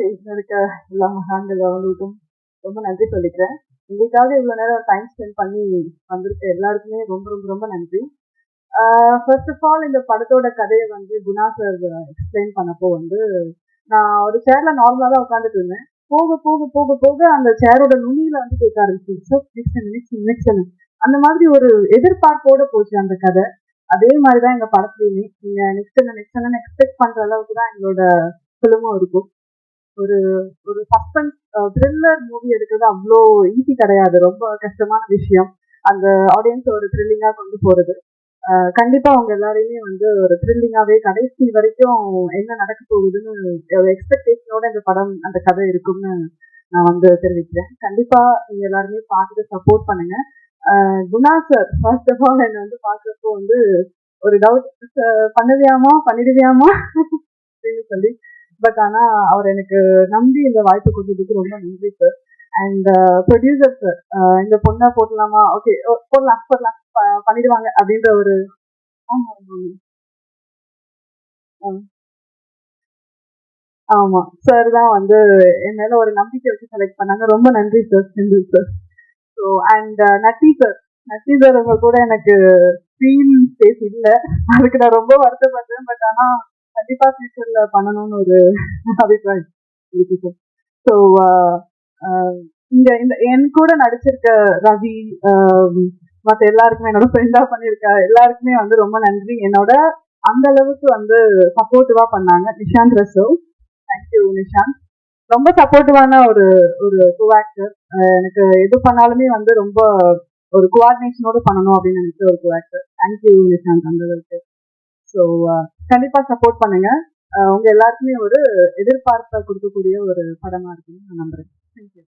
ஸ்டேஜ்ல இருக்க எல்லா மகான்கள் அவங்களுக்கும் ரொம்ப நன்றி சொல்லிக்கிறேன். எங்களுக்காக இவ்வளவு நேரம் டைம் ஸ்பெண்ட் பண்ணி வந்திருக்க எல்லாருக்குமே ரொம்ப ரொம்ப ரொம்ப நன்றி. ஃபர்ஸ்ட் ஆஃப் ஆல் இந்த படத்தோட கதையை வந்து குணா சார் எக்ஸ்பிளைன் பண்ணப்போ வந்து நான் ஒரு சேர்ல நார்மலா தான் உட்காந்துட்டு இருந்தேன். போக போக போக போக அந்த சேரோட நுனியில வந்து கேட்க ஆரம்பிச்சு அந்த மாதிரி ஒரு எதிர்பார்ப்போட போச்சு அந்த கதை. அதே மாதிரிதான் எங்க படத்துலயுமே நீங்க நெக்ஸ்ட் எக்ஸ்பெக்ட் பண்ற அளவுக்கு தான் எங்களோட ஃபிலிமும் இருக்கும். ஒரு ஒரு சஸ்பென்ஸ் த்ரில்லர் மூவி எடுக்கிறது அவ்வளோ ஈஸி கிடையாது. ரொம்ப கஷ்டமான விஷயம் அந்த ஆடியன்ஸ் ஒரு த்ரில்லிங்கா கொண்டு போறது. கண்டிப்பா அவங்க எல்லாரையுமே வந்து ஒரு த்ரில்லிங்காவே கடைசி வரைக்கும் என்ன நடக்க போகுதுன்னு ஒரு எக்ஸ்பெக்டேஷனோட இந்த படம் அந்த கதை இருக்கும்னு நான் வந்து தெரிவிக்கிறேன். கண்டிப்பா நீங்க எல்லாருமே பார்த்துட்டு சப்போர்ட் பண்ணுங்க. Guna sir first of all என்னை வந்து பார்க்கறப்போ வந்து ஒரு டவுட், பண்ணிடுவியாமா அப்படின்னு சொல்லி. பட் ஆனா அவர் எனக்கு நம்பி இந்த வாய்ப்பு கொடுத்ததுக்கு ரொம்ப நன்றி சார். அண்ட் ப்ரொடியூசர் சார் இந்த பொண்ணை போடலாமா, ஓகே போடலாம் போடலாம் பண்ணிடுவாங்க அப்படின்ற ஒரு ஆமா சார் தான் வந்து என் மேல ஒரு நம்பிக்கை வச்சு செலக்ட் பண்ணாங்க. ரொம்ப நன்றி sir, Senthil sir. So and Natty sir அவங்க கூட எனக்கு ஸ்க்ரீன் ஸ்பேஸ் இல்லை, அதுக்கு நான் ரொம்ப வருத்தப்பட்டேன். பட் ஆனா கண்டிப்பா ஃபியூச்சர்ல பண்ணணும்னு ஒரு அபிப்பிராயம் இருக்கு சார். ஸோ இங்க இந்த என் கூட நடிச்சிருக்க ரவி, மற்ற எல்லாருக்குமே என்னோட ஃப்ரெண்டா பண்ணிருக்க எல்லாருக்குமே வந்து ரொம்ப நன்றி. என்னோட அந்த அளவுக்கு வந்து சப்போர்ட்டிவா பண்ணாங்க. நிஷாந்த் ரசோவ், தேங்க்யூ நிஷாந்த். ரொம்ப சப்போர்ட்டிவான ஒரு ஒரு கோ ஆக்டர். எனக்கு எது பண்ணாலுமே வந்து ரொம்ப ஒரு கோஆர்டினேஷனோட பண்ணணும் அப்படின்னு நினைச்ச ஒரு கோ ஆக்டர். தேங்க்யூ நிஷாந்த் அந்த அளவுக்கு. ஸோ கண்டிப்பா சப்போர்ட் பண்ணுங்க. உங்க எல்லாருக்குமே ஒரு எதிர்பார்ப்பை கொடுக்கக்கூடிய ஒரு படமா இருக்குன்னு நான் நம்புறேன். தேங்க்யூ.